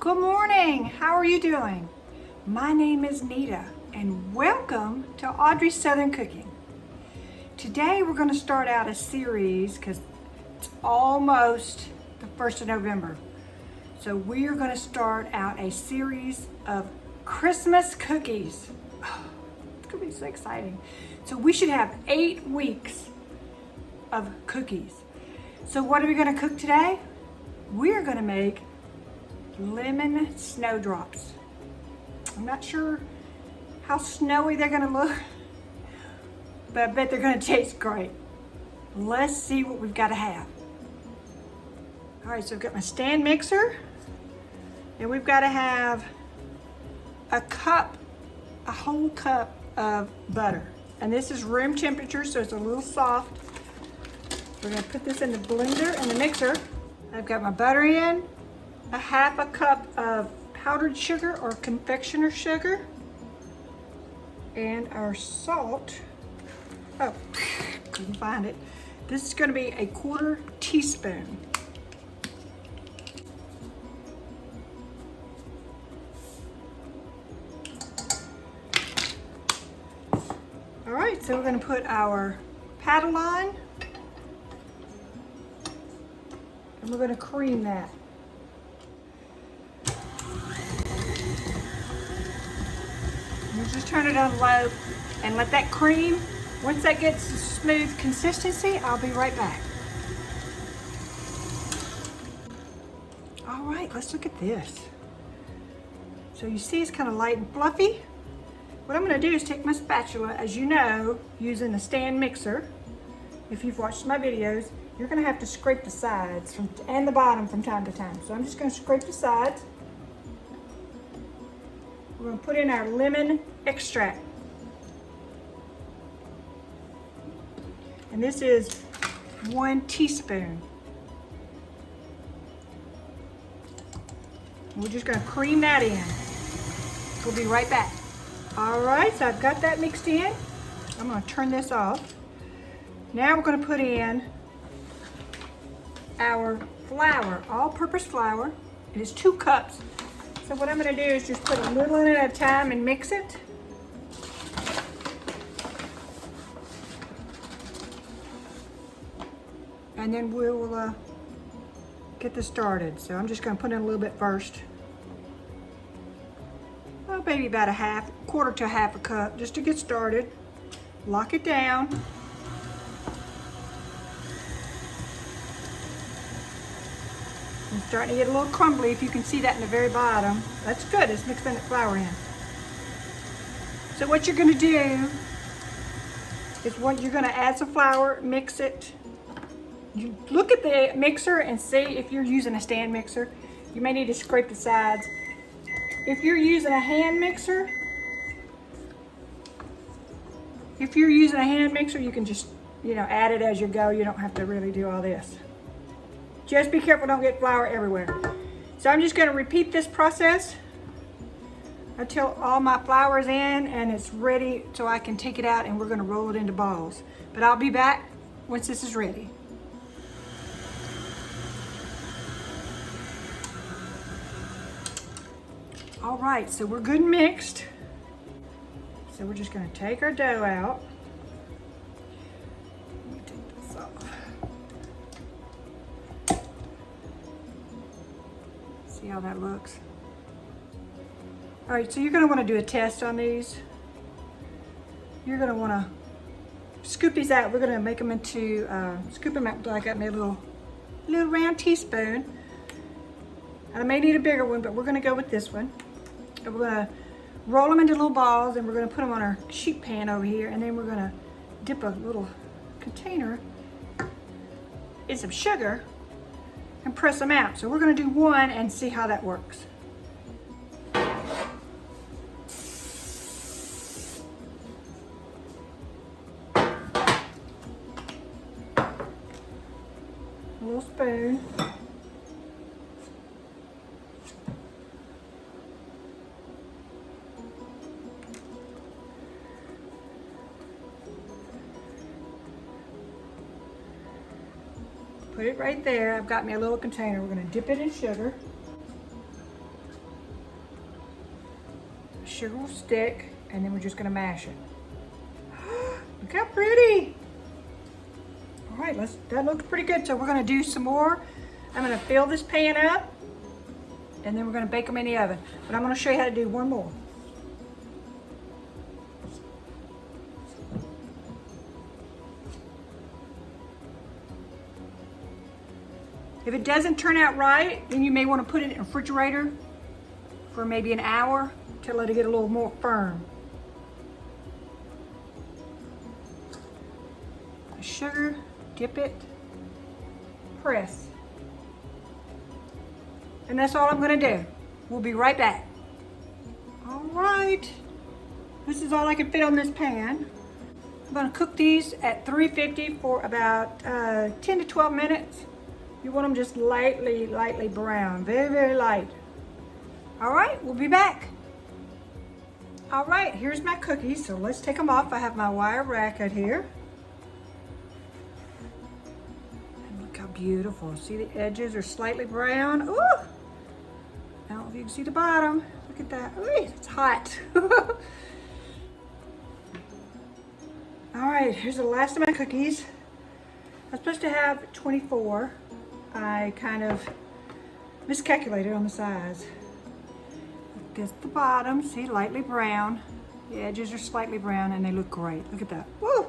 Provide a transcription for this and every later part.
Good morning. How are you doing? My name is Nita and welcome to Audrey's Southern Cooking. Today we're going to start out a series because it's almost the 1st of November. So we are going to start out a series of Christmas cookies. Oh, it's going to be so exciting. So we should have 8 weeks of cookies. So what are we going to cook today? We're going to make lemon snowdrops. I'm not sure how snowy they're going to look, but I bet they're going to taste great. Let's see what we've got to have. All right, so I've got my stand mixer, and we've got to have a whole cup of butter. And this is room temperature, so it's a little soft. We're going to put this in the blender, in the mixer. I've got my butter in, a half a cup of powdered sugar or confectioner sugar, and our salt. Oh, couldn't find it. This is going to be a 1/4 teaspoon. All right, so we're going to put our paddle on, and we're going to cream that. We'll just turn it on low and let that cream. Once that gets a smooth consistency, I'll be right back. All right, let's look at this. So you see it's kind of light and fluffy. What I'm going to do is take my spatula, as you know, using a stand mixer. If you've watched my videos, you're going to have to scrape the sides and the bottom from time to time. So I'm just going to scrape the sides. We're going to put in our lemon extract. And this is 1 teaspoon. We're just going to cream that in. We'll be right back. All right, so I've got that mixed in. I'm going to turn this off. Now we're going to put in our flour, all-purpose flour. It is 2 cups. So what I'm going to do is just put a little in at a time and mix it. And then we'll get this started. So I'm just going to put in a little bit first. Oh, maybe about 1/4 to 1/2 cup just to get started. Lock it down. It's starting to get a little crumbly, if you can see that in the very bottom. That's good, it's mixing the flour in. So what you're going to do is you're going to add some flour, mix it. You look at the mixer and see if you're using a stand mixer. You may need to scrape the sides. If you're using a hand mixer, you can just, add it as you go. You don't have to really do all this. Just be careful, don't get flour everywhere. So I'm just going to repeat this process until all my flour is in and it's ready so I can take it out and we're going to roll it into balls. But I'll be back once this is ready. All right, so we're good and mixed. So we're just going to take our dough out. Let me take this off. See how that looks? All right, so you're going to want to do a test on these. You're going to want to scoop these out. We're going to make them into, scoop them out. I got me a little round teaspoon. I may need a bigger one, but we're going to go with this one. And we're going to roll them into little balls, and we're going to put them on our sheet pan over here, and then we're going to dip a little container in some sugar and press them out. So we're going to do one and see how that works. A little spoon. Put it right there. I've got me a little container. We're going to dip it in sugar. sugar will stick, and then we're just gonna mash it. Look how pretty. All right, that looks pretty good. So we're gonna do some more. I'm gonna fill this pan up, and then we're gonna bake them in the oven. But I'm gonna show you how to do one more. If it doesn't turn out right, then you may want to put it in the refrigerator for maybe an hour to let it get a little more firm. Sugar, dip it, press. And that's all I'm gonna do. We'll be right back. All right, this is all I can fit on this pan. I'm gonna cook these at 350 for about 10 to 12 minutes. You want them just lightly brown, very, very light. All right, we'll be back. All right, here's my cookies, so let's take them off. I have my wire racket here. And look how beautiful. See, the edges are slightly brown. Ooh! I don't know if you can see the bottom. Look at that. Ooh, it's hot. All right, here's the last of my cookies. I'm supposed to have 24. I kind of miscalculated on the size. This the bottom, see, lightly brown. The edges are slightly brown and they look great. Look at that. Woo!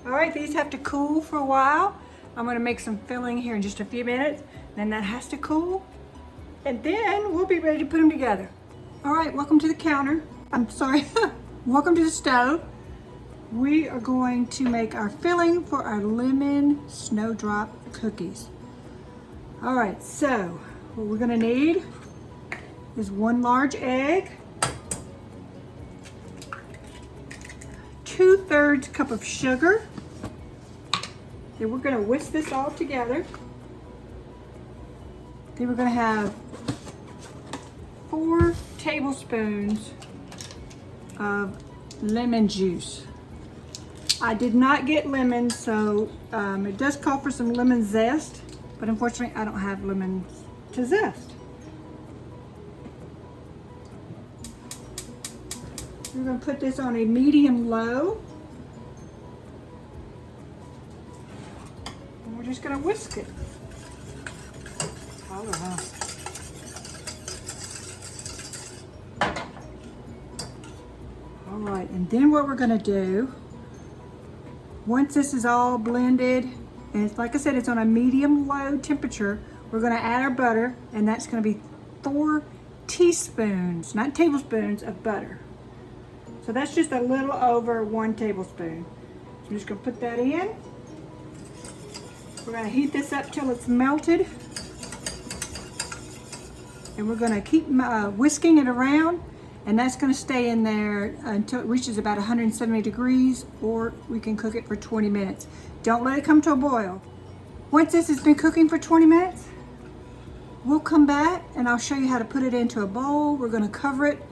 All right, these have to cool for a while. I'm gonna make some filling here in just a few minutes. Then that has to cool. And then we'll be ready to put them together. All right, welcome to the counter. I'm sorry, welcome to the stove. We are going to make our filling for our lemon snowdrop cookies. All right, so what we're gonna need is 1 large egg, 2/3 cup of sugar. Then we're gonna whisk this all together. Then we're gonna have 4 tablespoons of lemon juice. I did not get lemons, so it does call for some lemon zest, but unfortunately I don't have lemons to zest. We're going to put this on a medium-low, and we're just going to whisk it. Oh, wow. All right, and then what we're going to do, once this is all blended, and it's, like I said, it's on a medium-low temperature, we're going to add our butter, and that's going to be 4 teaspoons, not tablespoons, of butter. So that's just a little over 1 tablespoon. So I'm just going to put that in. We're going to heat this up till it's melted. And we're going to keep whisking it around. And that's going to stay in there until it reaches about 170 degrees, or we can cook it for 20 minutes. Don't let it come to a boil. Once this has been cooking for 20 minutes, we'll come back and I'll show you how to put it into a bowl. We're going to cover it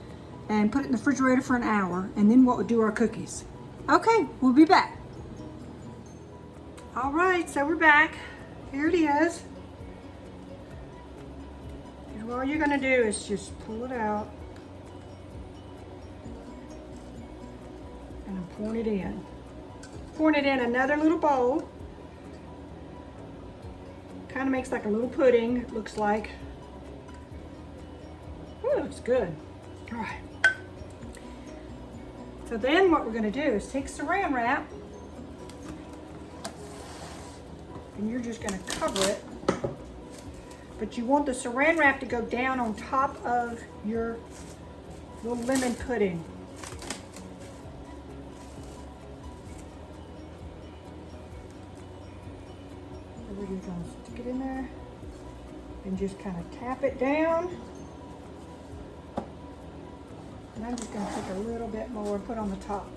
and put it in the refrigerator for an hour, and then we'll do our cookies. Okay, we'll be back. All right, so we're back. Here it is. And all you're gonna do is just pull it out and I'm pouring it in. Pouring it in another little bowl. Kind of makes like a little pudding, it looks like. Ooh, looks good. All right. So then what we're going to do is take saran wrap, and you're just going to cover it, but you want the saran wrap to go down on top of your little lemon pudding. So we're just going to stick it in there and just kind of tap it down. And I'm just going to take a little bit more and put on the top.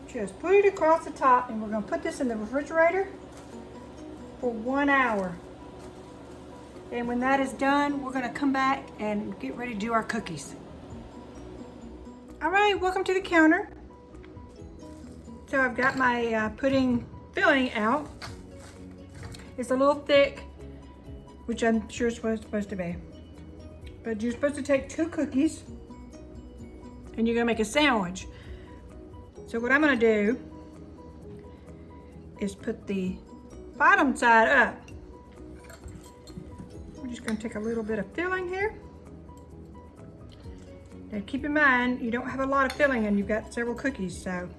Just put it across the top, and we're going to put this in the refrigerator for 1 hour. And when that is done, we're going to come back and get ready to do our cookies. All right, welcome to the counter. So I've got my pudding filling out. It's a little thick, which I'm sure it's what it's supposed to be. But you're supposed to take 2 cookies and you're gonna make a sandwich. So what I'm gonna do is put the bottom side up. We're just gonna take a little bit of filling here. Now keep in mind, you don't have a lot of filling and you've got several cookies, so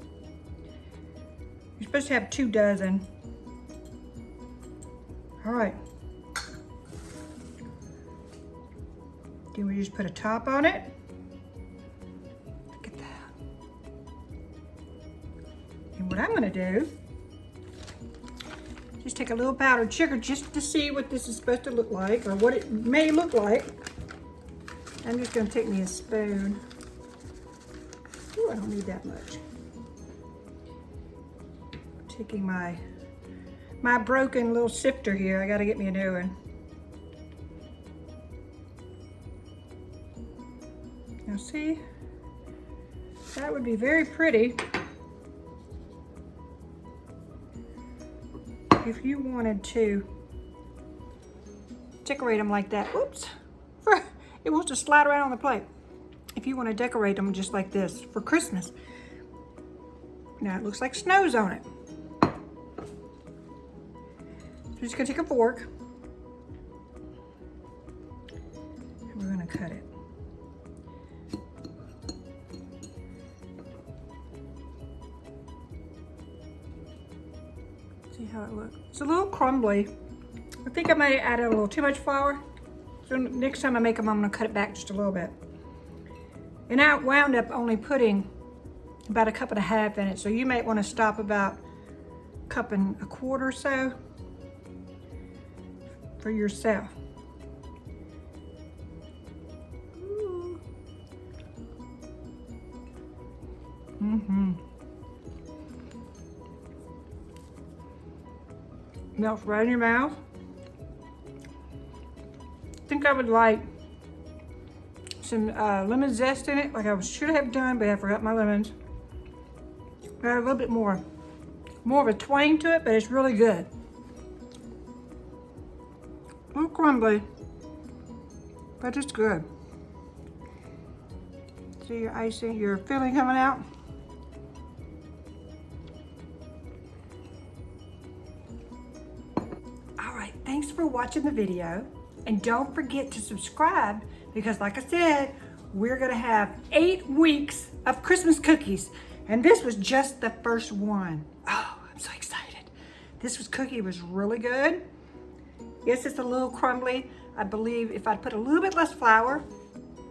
you're supposed to have 2 dozen. All right. Then we just put a top on it. Look at that. And what I'm gonna do, just take a little powdered sugar just to see what this is supposed to look like, or what it may look like. I'm just gonna take me a spoon. Ooh, I don't need that much. Taking my broken little sifter here. I gotta get me a new one. Now see, that would be very pretty if you wanted to decorate them like that. Oops, it wants to slide around on the plate. If you want to decorate them just like this for Christmas. Now it looks like snow's on it. So we're just gonna take a fork and we're gonna cut it. See how it looks? It's a little crumbly. I think I might have added a little too much flour. So next time I make them, I'm gonna cut it back just a little bit. And I wound up only putting about 1.5 cups in it. So you might wanna stop about 1.25 cups or so for yourself. Ooh. Melts right in your mouth. I think I would like some lemon zest in it, like I should have done, but I forgot my lemons. Got a little bit more of a twang to it, but it's really good. A little crumbly, but it's good. See your icing, your filling coming out? All right, thanks for watching the video. And don't forget to subscribe because like I said, we're gonna have 8 weeks of Christmas cookies. And this was just the first one. Oh, I'm so excited. This cookie was really good. Yes, it's a little crumbly. I believe if I'd put a little bit less flour,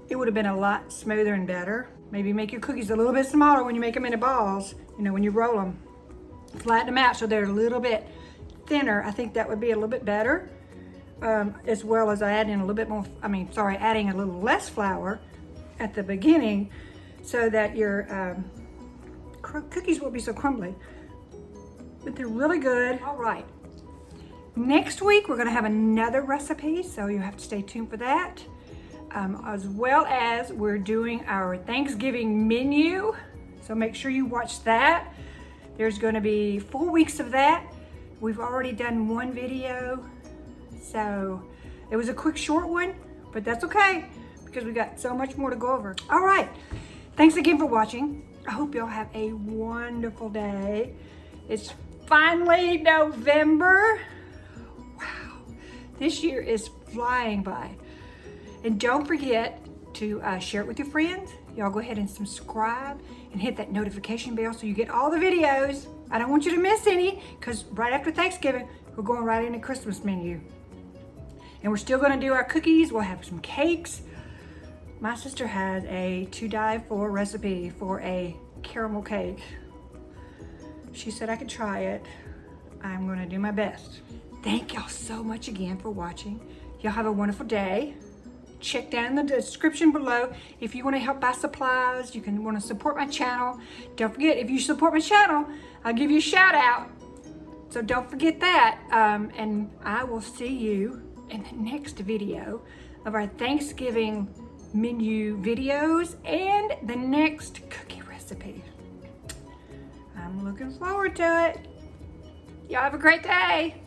it would have been a lot smoother and better. Maybe make your cookies a little bit smaller when you make them into balls, you know, when you roll them. Flatten them out so they're a little bit thinner. I think that would be a little bit better. As well as adding a little bit more, adding a little less flour at the beginning so that your cookies won't be so crumbly. But they're really good. All right. Next week, we're gonna have another recipe, so you have to stay tuned for that. As well as we're doing our Thanksgiving menu. So make sure you watch that. There's gonna be 4 weeks of that. We've already done 1 video. So it was a quick short one, but that's okay because we got so much more to go over. All right, thanks again for watching. I hope y'all have a wonderful day. It's finally November. Wow, this year is flying by. And don't forget to share it with your friends. Y'all go ahead and subscribe and hit that notification bell so you get all the videos. I don't want you to miss any because right after Thanksgiving, we're going right into Christmas menu. And we're still gonna do our cookies. We'll have some cakes. My sister has a to die for recipe for a caramel cake. She said I could try it. I'm gonna do my best. Thank y'all so much again for watching. Y'all have a wonderful day. Check down in the description below if you wanna help buy supplies, you can wanna support my channel. Don't forget, if you support my channel, I'll give you a shout out. So don't forget that. And I will see you in the next video of our Thanksgiving menu videos and the next cookie recipe. I'm looking forward to it. Y'all have a great day.